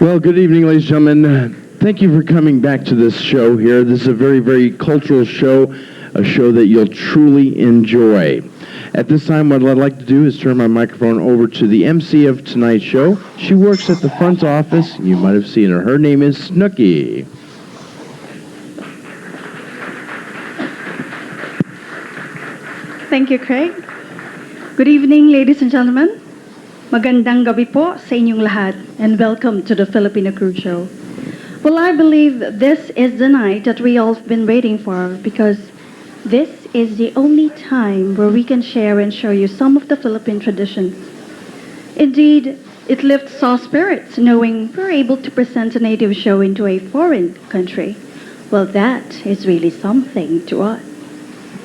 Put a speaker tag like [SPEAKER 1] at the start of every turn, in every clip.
[SPEAKER 1] Well, good evening, ladies and gentlemen. Thank you for coming back to this show here. This is a very, very cultural show, a show that you'll truly enjoy. At this time, what I'd like to do is turn my microphone over to the MC of tonight's show. She works at the front office. You might have seen her. Her name is Snooki.
[SPEAKER 2] Thank you, Craig. Good evening, ladies and gentlemen. Magandang gabi po sa inyong lahat, and welcome to the Filipino Cruise Show. Well, I believe this is the night that we all have been waiting for, because this is the only time where we can share and show you some of the Philippine traditions. Indeed, it lifts our spirits knowing we're able to present a native show into a foreign country. Well, that is really something to us.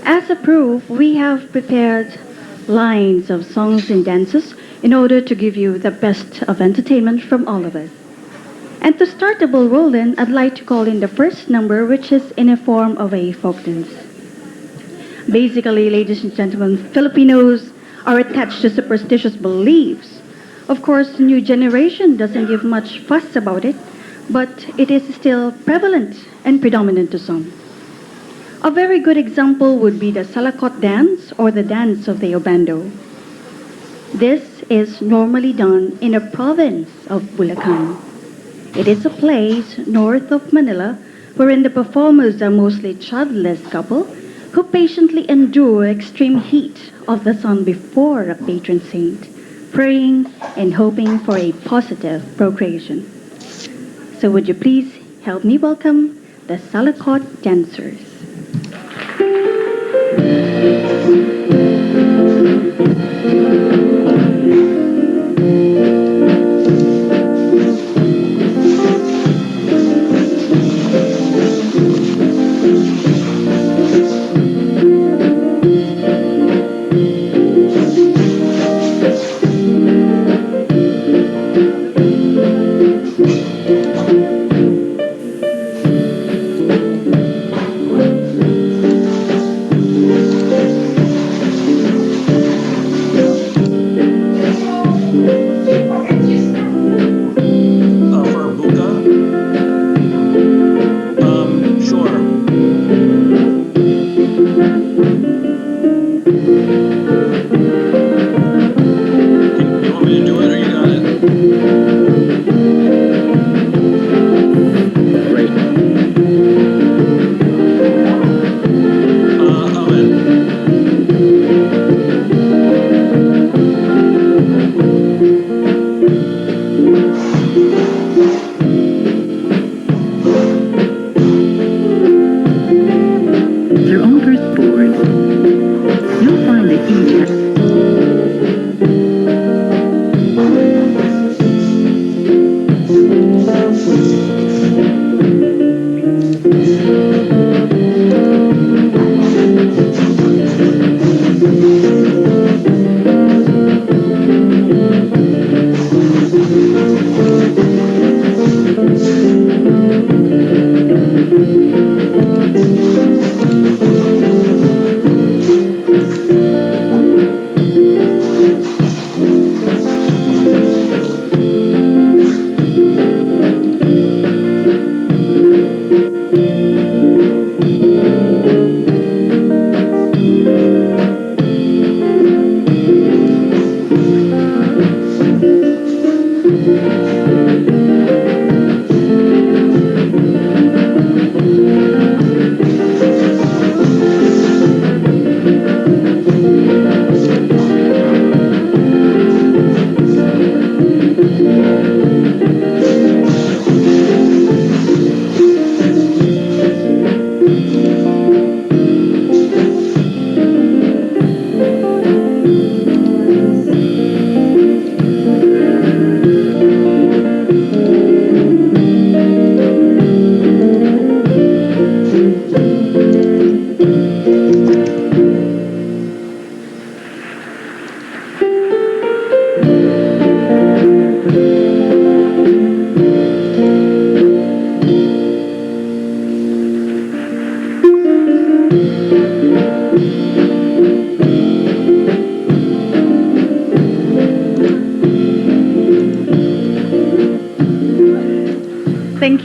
[SPEAKER 2] As a proof, we have prepared lines of songs and dances in order to give you the best of entertainment from all of us. And to start the ball rolling, I'd like to call in the first number, which is in a form of a folk dance. Basically, ladies and gentlemen, Filipinos are attached to superstitious beliefs. Of course, the new generation doesn't give much fuss about it, but it is still prevalent and predominant to some. A very good example would be the Sulaco dance, or the dance of the Obando. This is normally done in a province of Bulacan. It is a place north of Manila wherein the performers are mostly childless couple who patiently endure extreme heat of the sun before a patron saint, praying and hoping for a positive procreation. So would you please help me welcome the Sulaco dancers.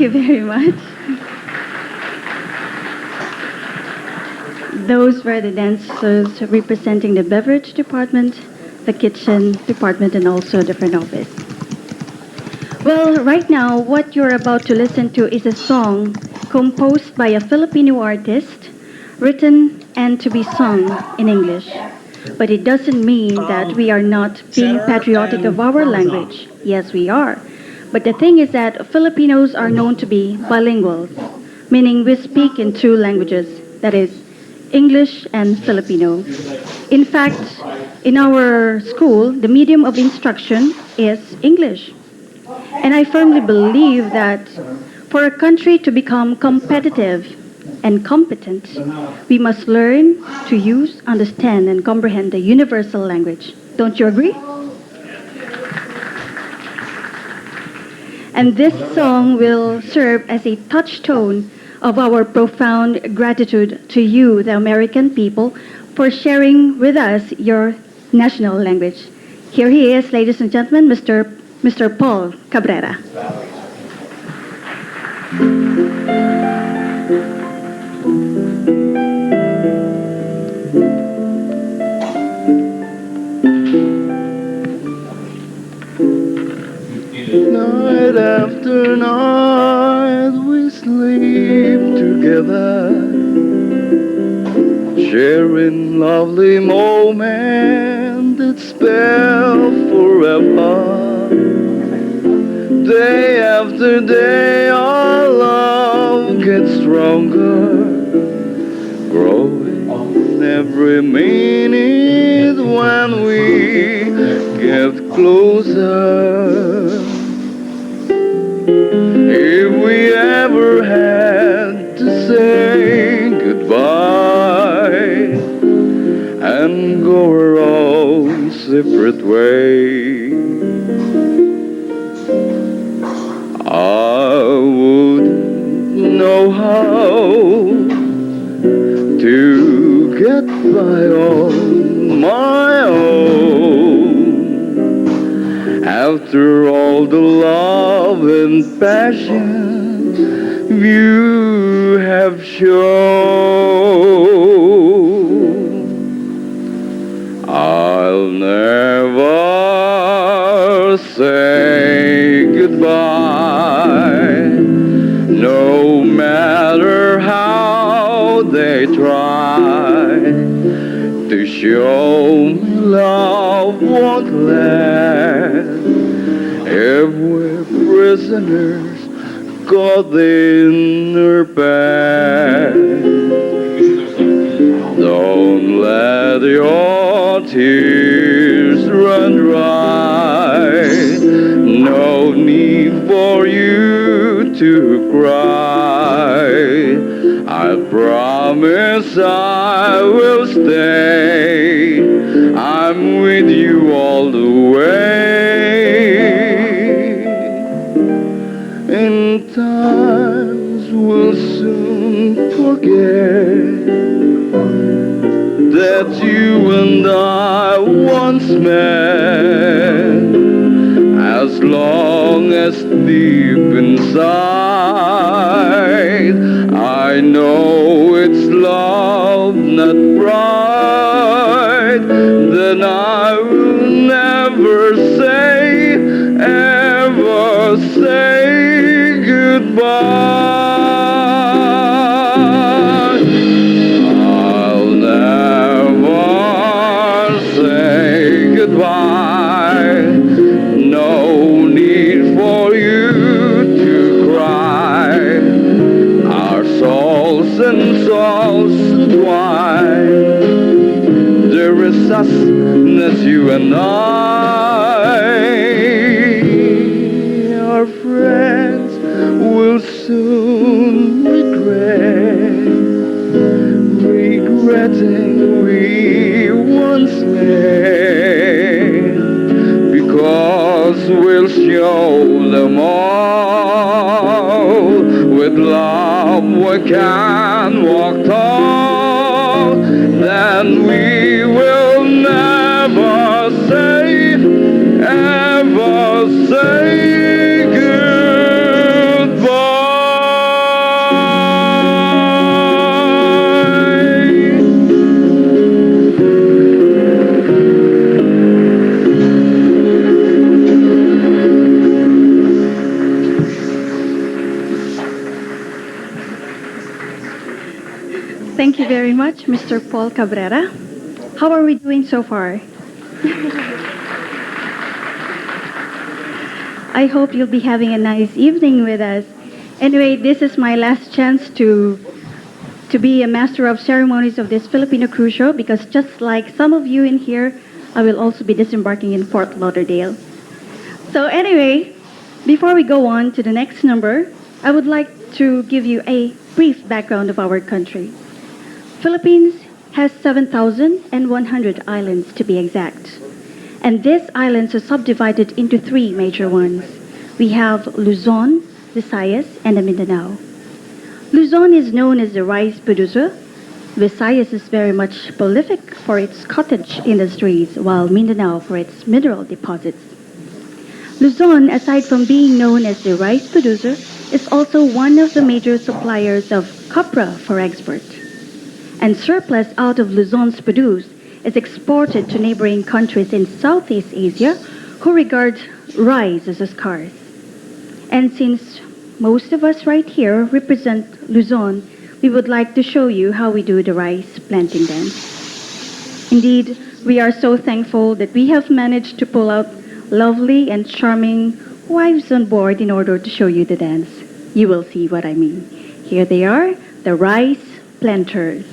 [SPEAKER 2] you very much. Those were the dancers representing the beverage department, the kitchen department, and also the front office. Well, right now, what you're about to listen to is a song composed by a Filipino artist, written and to be sung in English. But it doesn't mean that we are not being patriotic of our language. Yes, we are. But the thing is that Filipinos are known to be bilingual, meaning we speak in two languages, that is, English and Filipino. In fact, in our school, the medium of instruction is English. And I firmly believe that for a country to become competitive and competent, we must learn to use, understand, and comprehend the universal language. Don't you agree? And this song will serve as a touchstone of our profound gratitude to you, the American people, for sharing with us your national language. Here he is, ladies and gentlemen, Mr. Paul Cabrera.
[SPEAKER 3] Night after night we sleep together, sharing lovely moments that spell forever. Day after day our love gets stronger, growing every minute when we get closer. If we ever had to say goodbye and go our own separate way, I wouldn't know how to get by on my own. After all the love and passion you have shown, I'll never say goodbye, no matter how they try to show me love won't last if we're prisoners caught in her past. Don't let your tears run dry, no need for you to cry. I promise I will stay, I'm with you all the way. In times we'll soon forget that you and I once met. As long as deep inside I know it's love, not pride, then I will never say, ever say goodbye. I'll never say goodbye, no need for you to cry. Our souls and souls entwined, there is us, that's you and I. Our friends will soon regretting we once met, because we'll show them all with love we can walk tall, then we will never say, ever say goodbye.
[SPEAKER 2] Thank you very much, Mr. Paul Cabrera. How are we doing so far? I hope you'll be having a nice evening with us. Anyway, this is my last chance to be a master of ceremonies of this Filipino cruise show because just like some of you in here, I will also be disembarking in Fort Lauderdale. So anyway, before we go on to the next number, I would like to give you a brief background of our country. Philippines has 7,100 islands to be exact. And these islands are subdivided into three major ones. We have Luzon, Visayas, and the Mindanao. Luzon is known as the rice producer. Visayas is very much prolific for its cottage industries, while Mindanao for its mineral deposits. Luzon, aside from being known as the rice producer, is also one of the major suppliers of copra for export. And surplus out of Luzon's produce is exported to neighboring countries in Southeast Asia who regard rice as scarce. And since most of us right here represent Luzon, we would like to show you how we do the rice planting dance. Indeed, we are so thankful that we have managed to pull out lovely and charming wives on board in order to show you the dance. You will see what I mean. Here they are, the rice planters.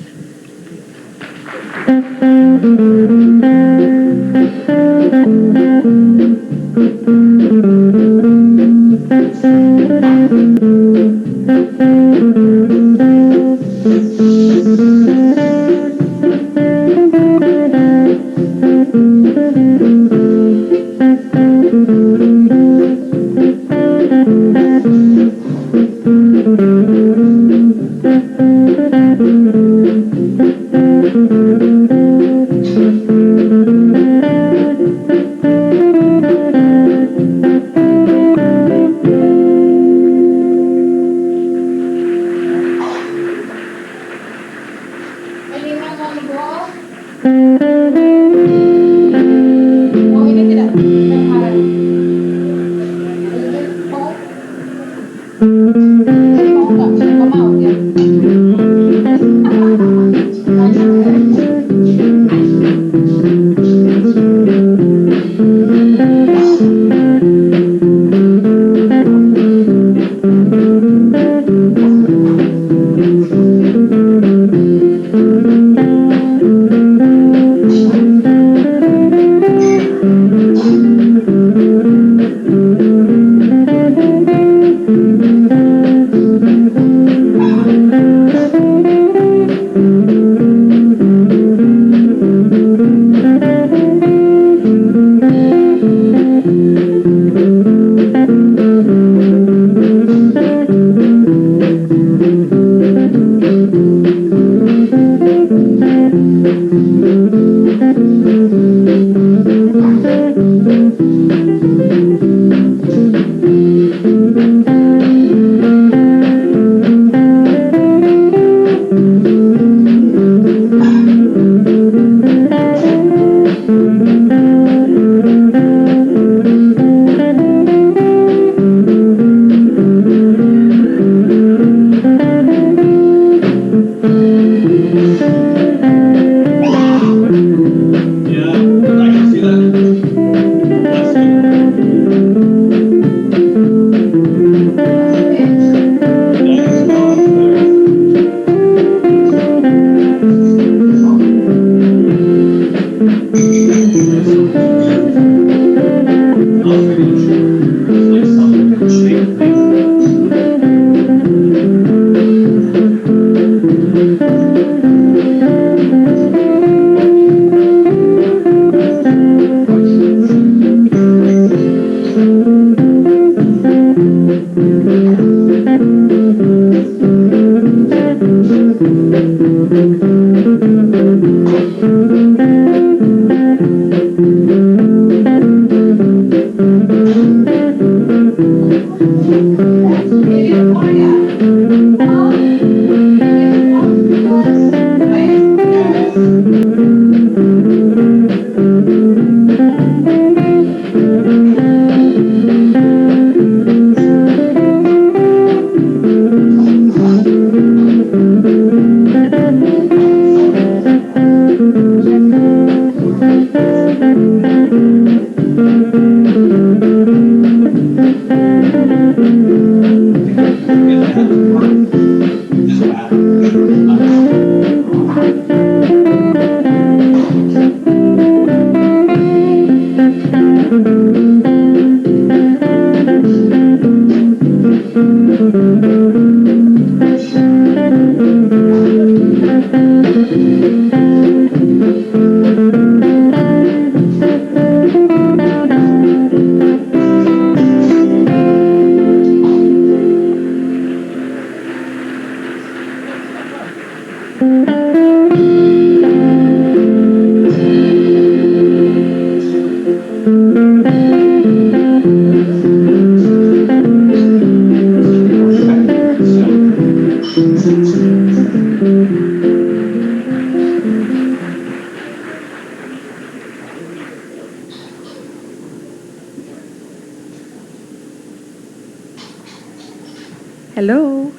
[SPEAKER 2] Hello.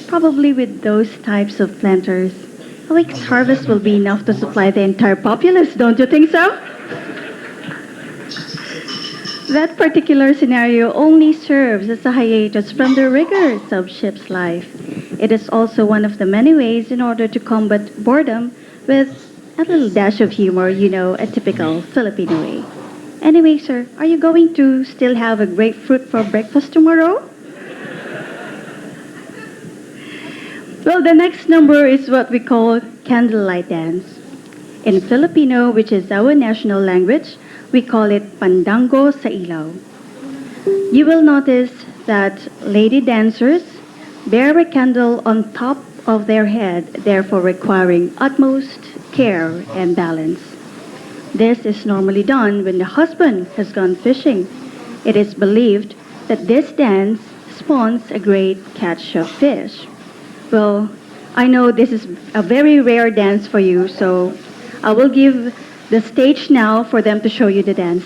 [SPEAKER 2] Probably with those types of planters, a week's harvest will be enough to supply the entire populace, don't you think so? That particular scenario only serves as a hiatus from the rigors of ship's life. It is also one of the many ways in order to combat boredom with a little dash of humor, a typical Filipino way. Anyway, sir, are you going to still have a grapefruit for breakfast tomorrow? Well, the next number is what we call Candlelight dance. In Filipino, which is our national language, we call it Pandango sa Ilaw. You will notice that lady dancers bear a candle on top of their head, therefore requiring utmost care and balance. This is normally done when the husband has gone fishing. It is believed that this dance spawns a great catch of fish. Well, I know this is a very rare dance for you, so I will give the stage now for them to show you the dance.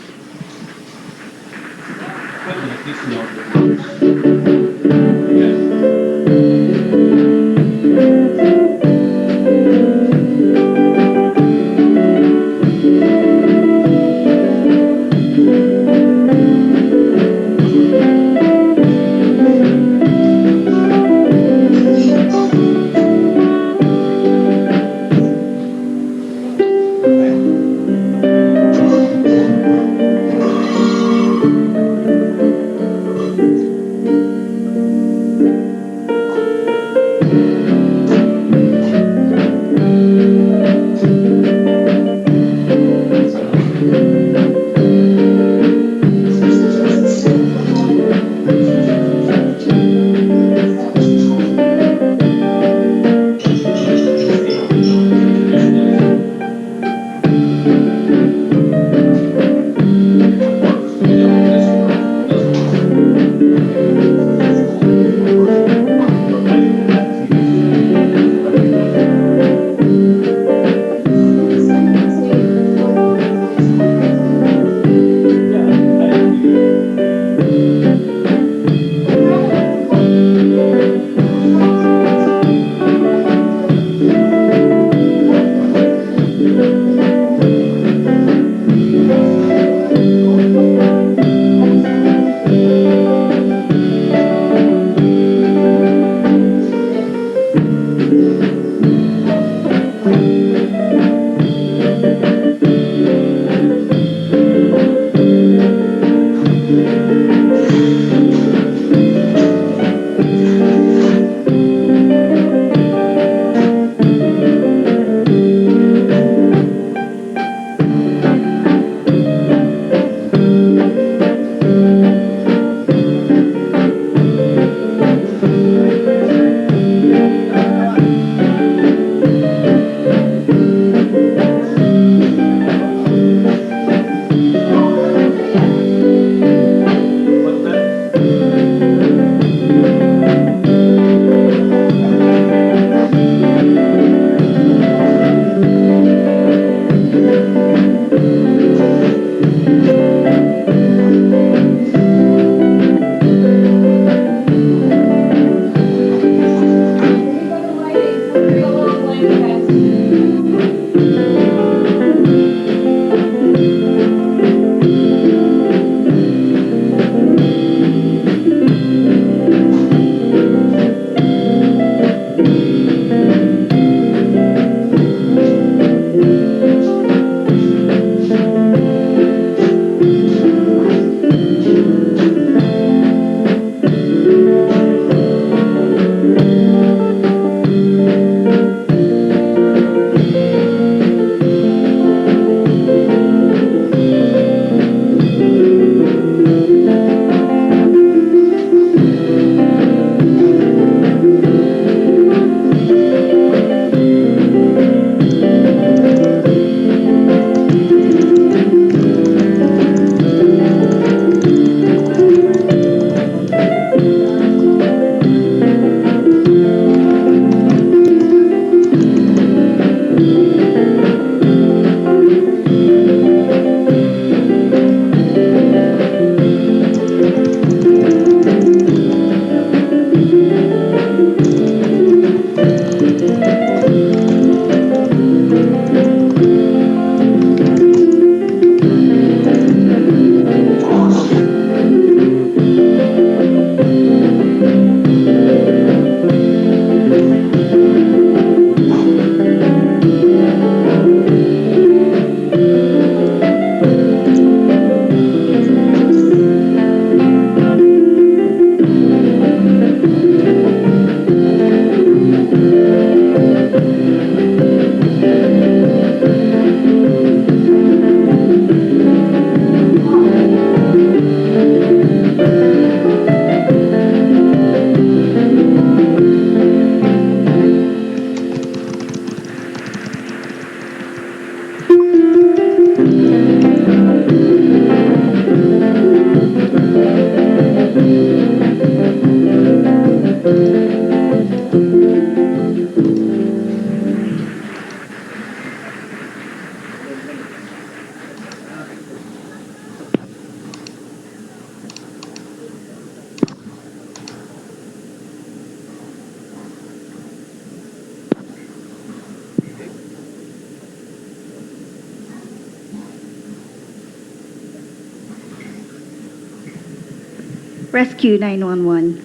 [SPEAKER 2] Rescue 911.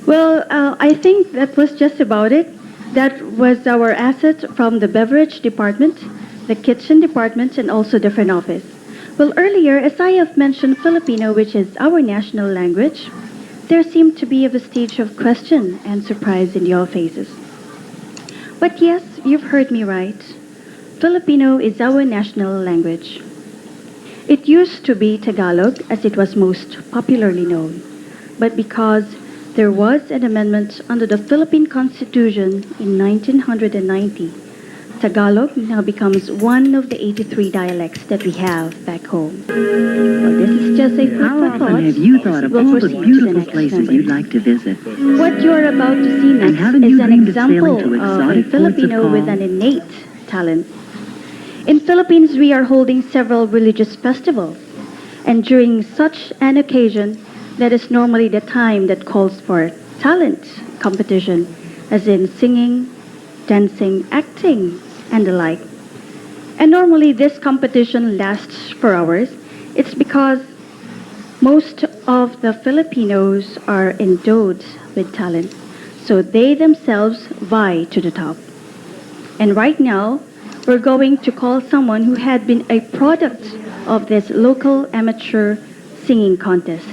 [SPEAKER 2] Well, I think that was just about it. That was our asset from the beverage department, the kitchen department, and also the front office. Well, earlier, as I have mentioned Filipino, which is our national language, there seemed to be a vestige of question and surprise in your faces. But yes, you've heard me right. Filipino is our national language. It used to be Tagalog, as it was most popularly known. But because there was an amendment under the Philippine Constitution in 1990, Tagalog now becomes one of the 83 dialects that we have back home. Well, this is just a food
[SPEAKER 4] How
[SPEAKER 2] for
[SPEAKER 4] often
[SPEAKER 2] thought.
[SPEAKER 4] have you thought of
[SPEAKER 2] We'll
[SPEAKER 4] all the
[SPEAKER 2] proceed to
[SPEAKER 4] beautiful
[SPEAKER 2] next
[SPEAKER 4] places
[SPEAKER 2] number.
[SPEAKER 4] you'd like to visit?
[SPEAKER 2] What you're about to see
[SPEAKER 4] And
[SPEAKER 2] next
[SPEAKER 4] haven't
[SPEAKER 2] is
[SPEAKER 4] you
[SPEAKER 2] an
[SPEAKER 4] dreamed of sailing
[SPEAKER 2] example
[SPEAKER 4] to
[SPEAKER 2] of a
[SPEAKER 4] exotic ports of
[SPEAKER 2] Filipino with
[SPEAKER 4] call?
[SPEAKER 2] an innate talent. In Philippines, we are holding several religious festivals, and during such an occasion, that is normally the time that calls for talent competition, as in singing, dancing, acting, and the like. And normally this competition lasts for hours. It's because most of the Filipinos are endowed with talent, so they themselves vie to the top. And right now, we're going to call someone who had been a product of this local amateur singing contest.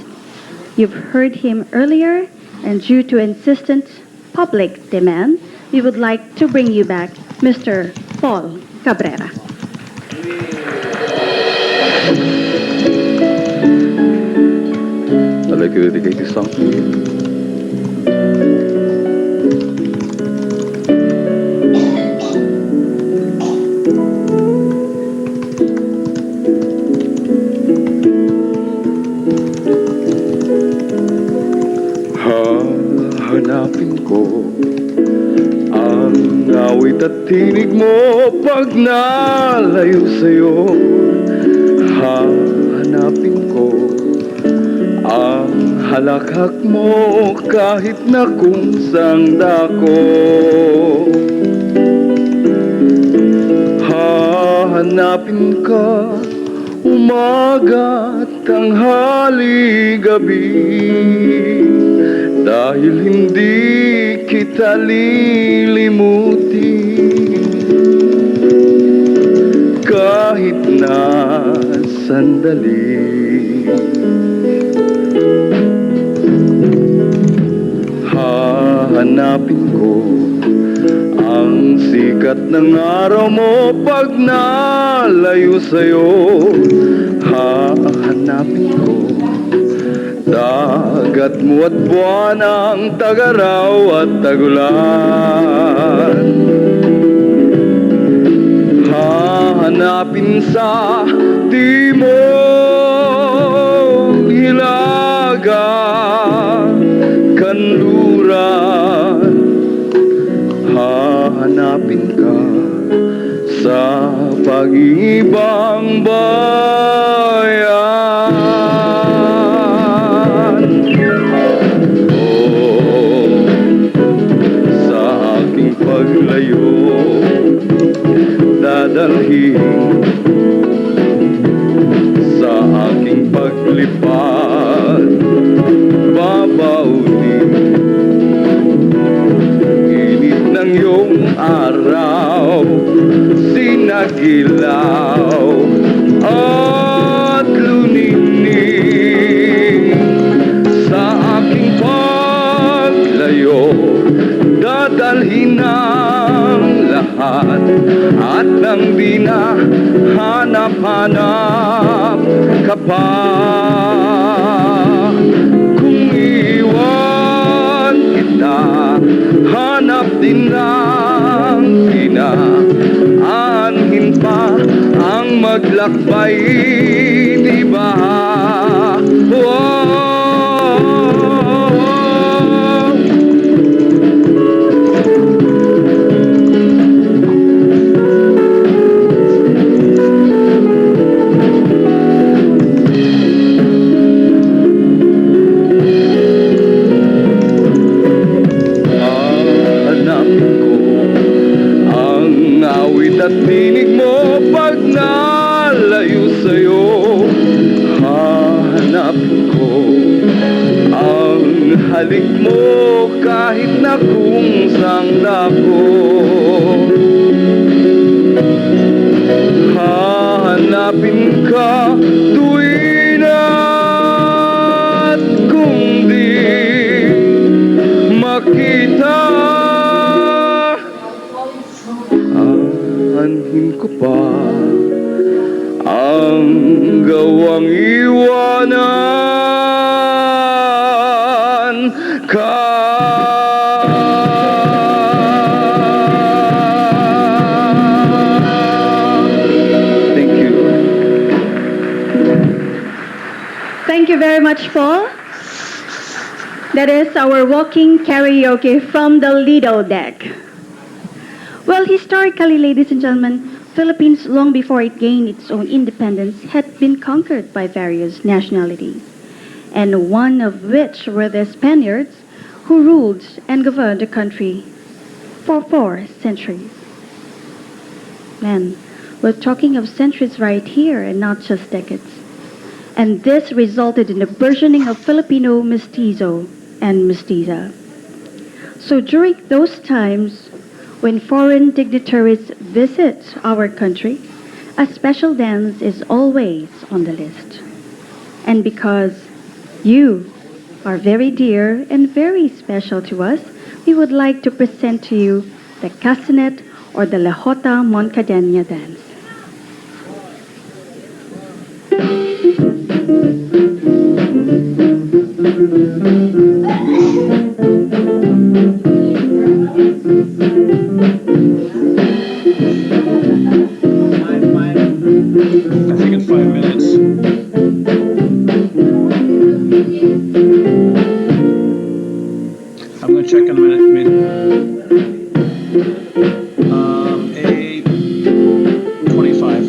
[SPEAKER 2] You've heard him earlier, and due to insistent public demand, we would like to bring you back Mr. Paul Cabrera.
[SPEAKER 3] I'd like to dedicate this song to you. Hahanapin ko ang awit at tinig mo pag nalayo sa'yo. Hahanapin ko ang halakhak mo kahit na kung saang dako. Hahanapin ka umaga at tanghali gabi, dahil hindi kita lilimutin kahit na sandali. Hahanapin ko ang sikat ng araw mo pag nalayo sa'yo. Hahanapin ko dagat mo at buwan ang tagaraw at tagulan. Hahanapin sa timog hilaga kanluran. Hahanapin ka sa pag-ibang bayan. dalhin ng lahat at nang di na hanap-hanap ka pa. Kung iwan kita, hanap din lang aanhin pa ang maglakbay, di ba? Wow. At tinig mo pag nalayo sa'yo, hahanapin ko ang halik mo kahit na kung saan ako. Hahanapin ka tuwin at kung di makita, aanhin ko pa ang gawang iwanan ka. Thank you.
[SPEAKER 2] Thank you very much, Paul. That is our walking karaoke from the Lido deck. Well, historically, ladies and gentlemen, Philippines, long before it gained its own independence, had been conquered by various nationalities, and one of which were the Spaniards, who ruled and governed the country for 4 centuries. Man, we're talking of centuries right here and not just decades. And this resulted in the burgeoning of Filipino mestizo and mestiza. So during those times, when foreign dignitaries visit our country, a special dance is always on the list. And because you are very dear and very special to us, we would like to present to you the Castanet or the Lejota Moncadena dance.
[SPEAKER 4] I think in 5 minutes. I'm going to check in a minute. 8:25.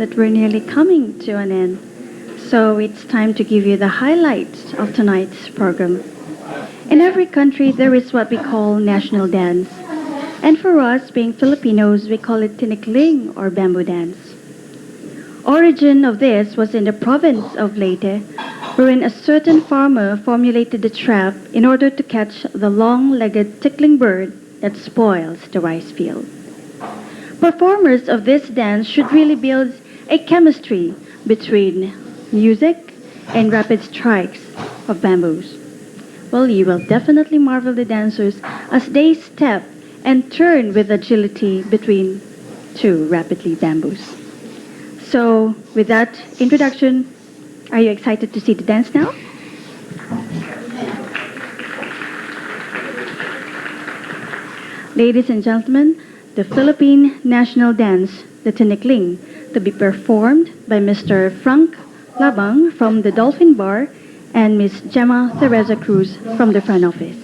[SPEAKER 2] That we're nearly coming to an end. So it's time to give you the highlights of tonight's program. In every country, there is what we call national dance. And for us, being Filipinos, we call it Tinikling or bamboo dance. Origin of this was in the province of Leyte, wherein a certain farmer formulated a trap in order to catch the long-legged tickling bird that spoils the rice field. Performers of this dance should really build a chemistry between music and rapid strikes of bamboos. Well, you will definitely marvel the dancers as they step and turn with agility between two rapidly bamboos. So, with that introduction, are you excited to see the dance now? Ladies and gentlemen, the Philippine national dance, the Tinikling, to be performed by Mr. Frank Labang from the Dolphin Bar and Miss Gemma Teresa Cruz from the front office.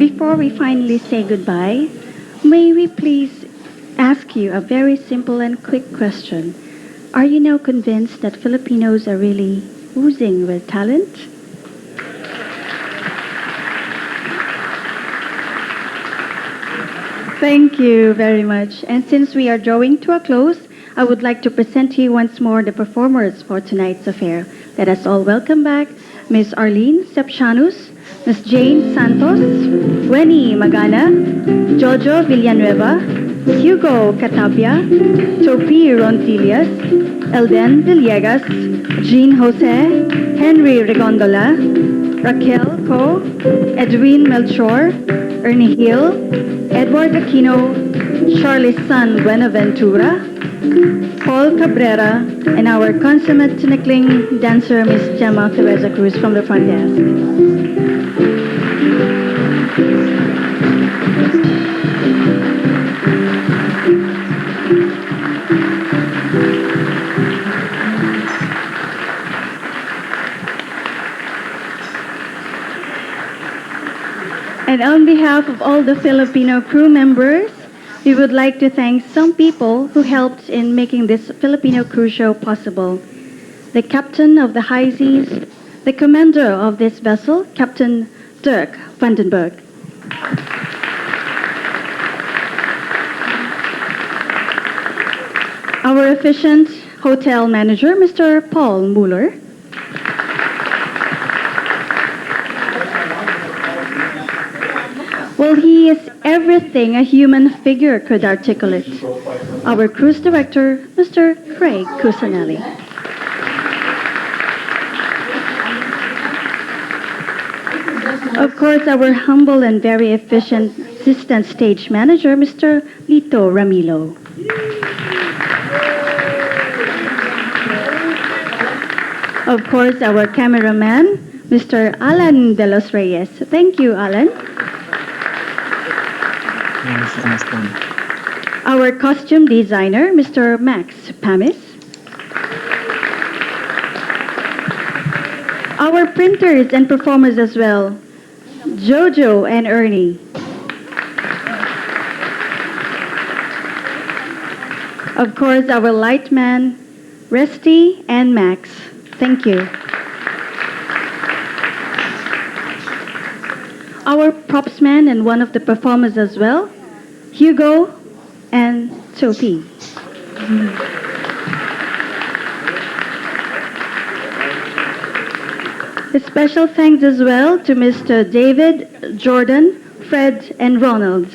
[SPEAKER 2] Before we finally say goodbye, may we please ask you a very simple and quick question. Are you now convinced that Filipinos are really oozing with talent? Thank you very much. And since we are drawing to a close, I would like to present to you once more the performers for tonight's affair. Let us all welcome back Miss Arlene Sepsianus, Miss Jane Santos, Weni Magana, Jojo Villanueva, Hugo Catapia, Topi Rontillas, Elden Villegas, Jean Jose, Henry Regondola, Raquel Co, Edwin Melchor, Ernie Hill, Edward Aquino, Charlie San Buenaventura, Paul Cabrera, and our consummate Tinikling dancer, Miss Gemma Teresa Cruz from the front desk. And on behalf of all the Filipino crew members, we would like to thank some people who helped in making this Filipino cruise show possible. The captain of the high seas, the commander of this vessel, Captain Dirk Vandenberg. Our efficient hotel manager, Mr. Paul Mueller. Well, he is everything a human figure could articulate. Our cruise director, Mr. Craig Cusinelli. Of course, our humble and very efficient assistant stage manager, Mr. Lito Ramilo. Of course, our cameraman, Mr. Alan De Los Reyes. Thank you, Alan. Our costume designer, Mr. Max Pamis. Our printers and performers as well, Jojo and Ernie. Of course, our light man, Resty and Max. Thank you. Our props man and one of the performers as well, Hugo and Sophie. A special thanks as well to Mr. David, Jordan, Fred, and Ronald.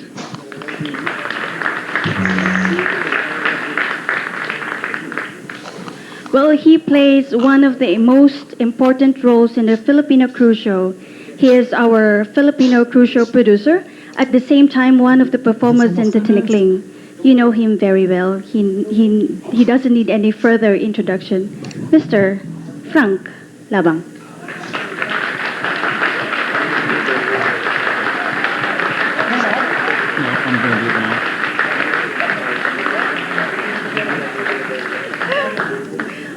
[SPEAKER 2] Well, he plays one of the most important roles in the Filipino cruise show. He is our Filipino cruise show producer, at the same time one of the performers in the Tinikling. You know him very well. He doesn't need any further introduction. Mr. Frank Labang.
[SPEAKER 4] I'm going to do it now.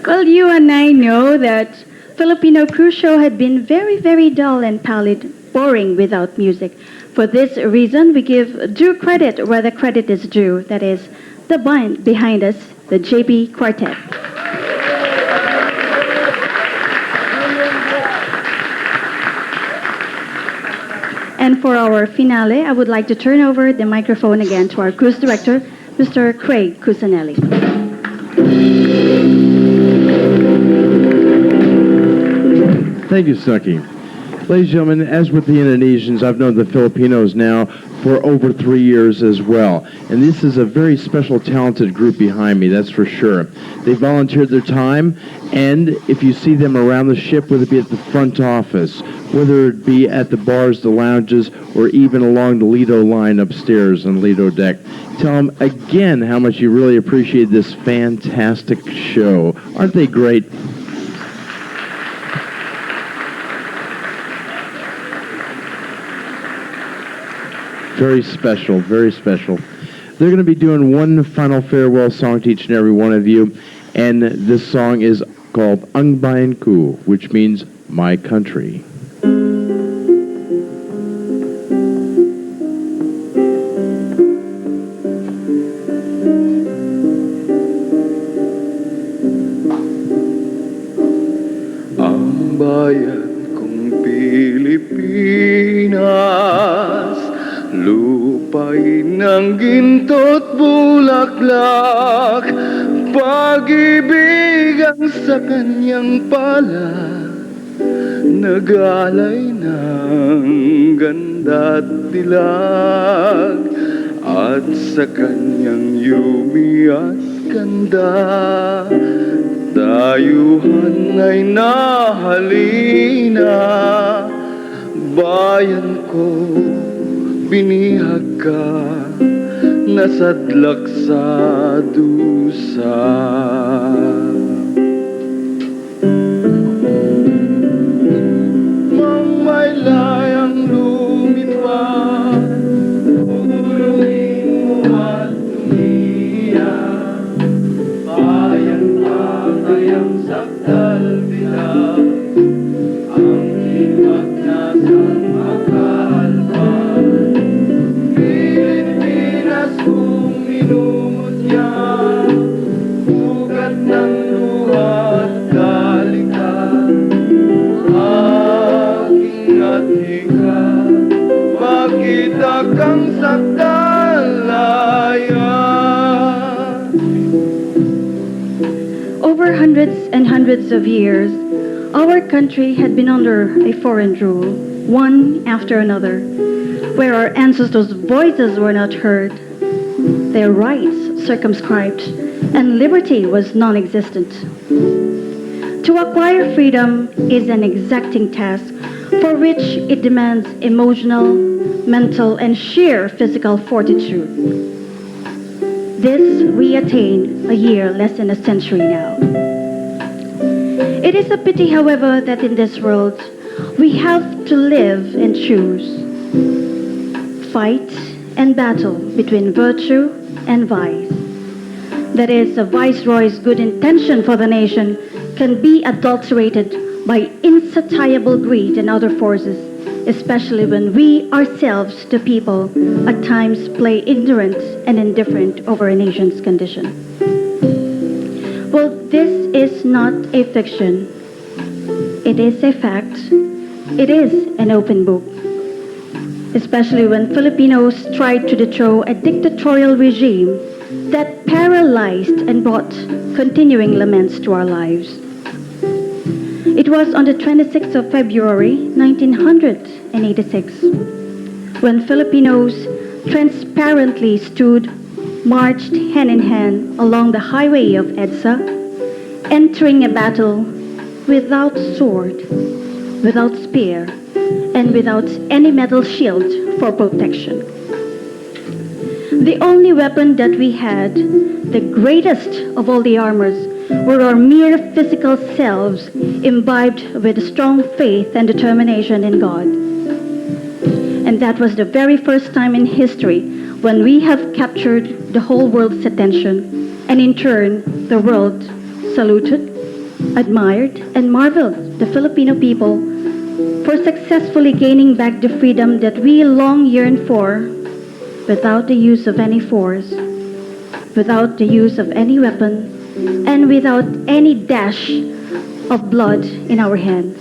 [SPEAKER 2] Well, you and I know that Filipino cruise show had been very, very dull and pallid, boring without music. For this reason, we give due credit where the credit is due. That is, the band behind us, the JB Quartet. And for our finale, I would like to turn over the microphone again to our cruise director, Mr. Craig Cusinelli.
[SPEAKER 1] Thank you, Suki. Ladies and gentlemen, as with the Indonesians, I've known the Filipinos now for over 3 years as well. And this is a very special, talented group behind me, that's for sure. They volunteered their time, and if you see them around the ship, whether it be at the front office, whether it be at the bars, the lounges, or even along the Lido line upstairs on Lido deck, tell them again how much you really appreciate this fantastic show. Aren't they great? Very special, very special. They're going to be doing one final farewell song to each and every one of you, and this song is called Ang Bayan Ko, which means My Country.
[SPEAKER 3] Lupa'y ng ginto't bulaklak, pag-ibig ang sa kanyang palad, nagalay ng ganda't dilag, at sa kanyang yumi at ganda, dayuhan ay nahalina. Bayan ko, binihag ka, nasadlak sa dusa. Mamaylay ang lumipad, pupuluin mo at umiyak. Bayan ka kayang sakdal bilang, ang himag na sa makalpan. Pilipinas kung minumutya, ugat ng luha at kalikat. Aking atika, makita kang sakdalaya.
[SPEAKER 2] Over hundreds and hundreds of years, our country had been under a foreign rule, one after another, where our ancestors' voices were not heard, their rights circumscribed, and liberty was non-existent. To acquire freedom is an exacting task for which it demands emotional, mental, and sheer physical fortitude. This we attain a year less than a century now. It is a pity, however, that in this world we have to live and choose, fight and battle between virtue and vice. That is, a viceroy's good intention for the nation can be adulterated by insatiable greed and other forces, especially when we ourselves, the people, at times play ignorant and indifferent over a nation's condition. Well, this is not a fiction. It is a fact. It is an open book. Especially when Filipinos tried to dethrone a dictatorial regime that paralyzed and brought continuing laments to our lives. It was on the 26th of February, 1986, when Filipinos transparently stood, marched hand in hand along the highway of EDSA, entering a battle without sword, without spear, and without any metal shield for protection. The only weapon that we had, the greatest of all the armors, were our mere physical selves imbibed with strong faith and determination in God. And that was the very first time in history when we have captured the whole world's attention, and in turn, the world saluted, admired, and marveled the Filipino people for successfully gaining back the freedom that we long yearned for without the use of any force, without the use of any weapon, and without any dash of blood in our hands.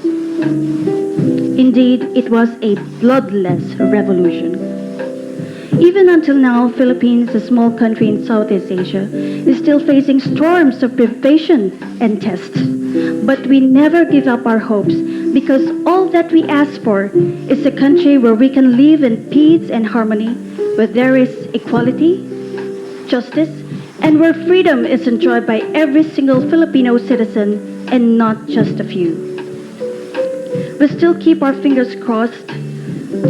[SPEAKER 2] Indeed, it was a bloodless revolution. Even until now, Philippines, a small country in Southeast Asia, is still facing storms of privation and tests. But we never give up our hopes, because all that we ask for is a country where we can live in peace and harmony, where there is equality, justice, and where freedom is enjoyed by every single Filipino citizen and not just a few. We still keep our fingers crossed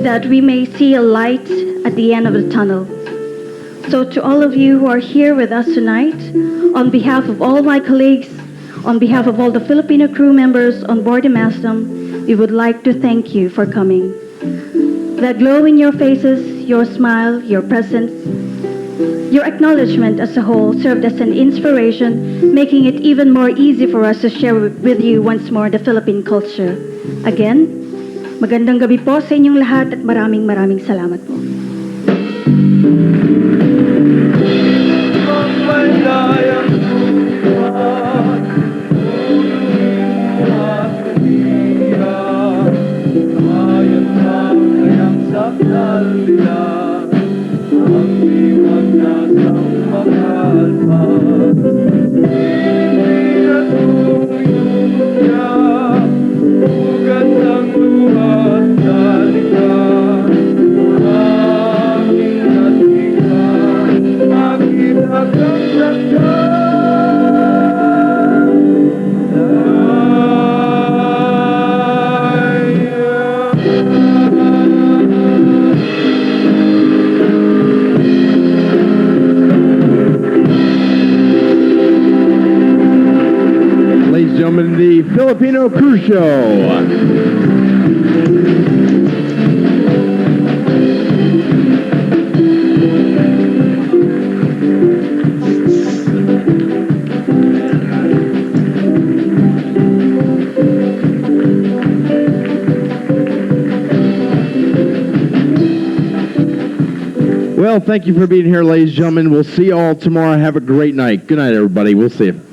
[SPEAKER 2] that we may see a light at the end of the tunnel. So to all of you who are here with us tonight, on behalf of all my colleagues, on behalf of all the Filipino crew members on board the Maasdam, we would like to thank you for coming. That glow in your faces, your smile, your presence, your acknowledgement as a whole served as an inspiration, making it even more easy for us to share with you once more the Philippine culture. Again, magandang gabi po sa inyong lahat at maraming salamat po.
[SPEAKER 3] Mamalayang buwan, puluin mo at umiyak. Bayan ka kayang sakdal nila.
[SPEAKER 1] Filipino Cruise Show. Well, thank you for being here, ladies and gentlemen. We'll see you all tomorrow. Have a great night. Good night, everybody. We'll see you.